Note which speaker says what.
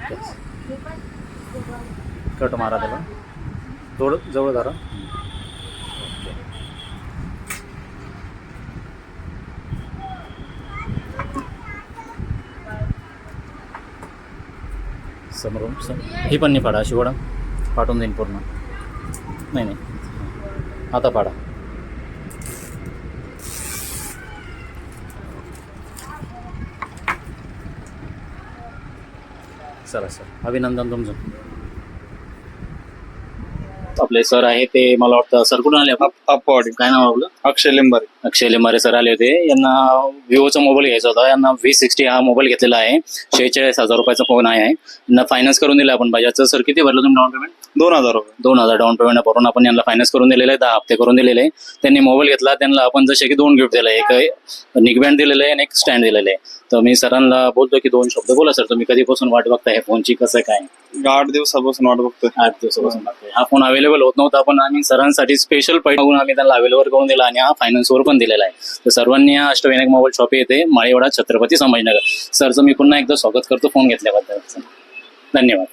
Speaker 1: Okay, cut मारा त्याला, थोडं जवळ धरा. ओके. समोरून ही पण नाही पाडा, अशी वडा पाठवून देईन पूर्ण. नाही नाही, आता पाडा. चला सर, अभिनंदन तुमचं. आपले सर आहे ते, मला वाटतं सर कुठून आले?
Speaker 2: अपवाडी.
Speaker 1: काय नाव आपलं?
Speaker 2: अक्षय लिंबारे.
Speaker 1: अक्षय लिंबारे सर आले होते. यांना विवोचा मोबाईल घ्यायचा होता. यांना V60 हा मोबाईल घेतलेला आहे. 46,000 रुपयाचा फोन आहे. यांना फायनान्स करून दिला आपण बजाजचं. सर किती भरलं तुम्ही डाऊन पेमेंट?
Speaker 2: 2,000 रुपये.
Speaker 1: 2,000 डाऊन पेमेंट भरून आपण यांना फायनान्स करून दिलेलं आहे. 10 हप्ते करून दिलेले आहे. त्यांनी मोबाईल घेतला. त्यांना आपण जसे की 2 गिफ्ट दिले, एक निकबँड दिलेलं आहे आणि एक स्टँड दिलेलं आहे. तर मी सरांना बोलतो की 2 शब्द बोला सर. तुम्ही कधीपासून वाट बघताय हे फोनची, कसं काय?
Speaker 2: 8 दिवसापासून वाट बघतोय.
Speaker 1: 8 दिवसापासून बघताय. हा फोन अवेलेबल होत नव्हता, पण आम्ही सरांसाठी स्पेशल पैसे मागून आम्ही त्यांना अवेलेबल करून दिला आणि हा फायनान्सवर पण दिलेला आहे. तर सर्वांनी हा अष्टविनायक मोबाईल शॉप येते, माळीवाडा, छत्रपती संभाजीनगर. सरचं मी पुन्हा एकदा स्वागत करतो फोन घेतल्याबद्दल. धन्यवाद.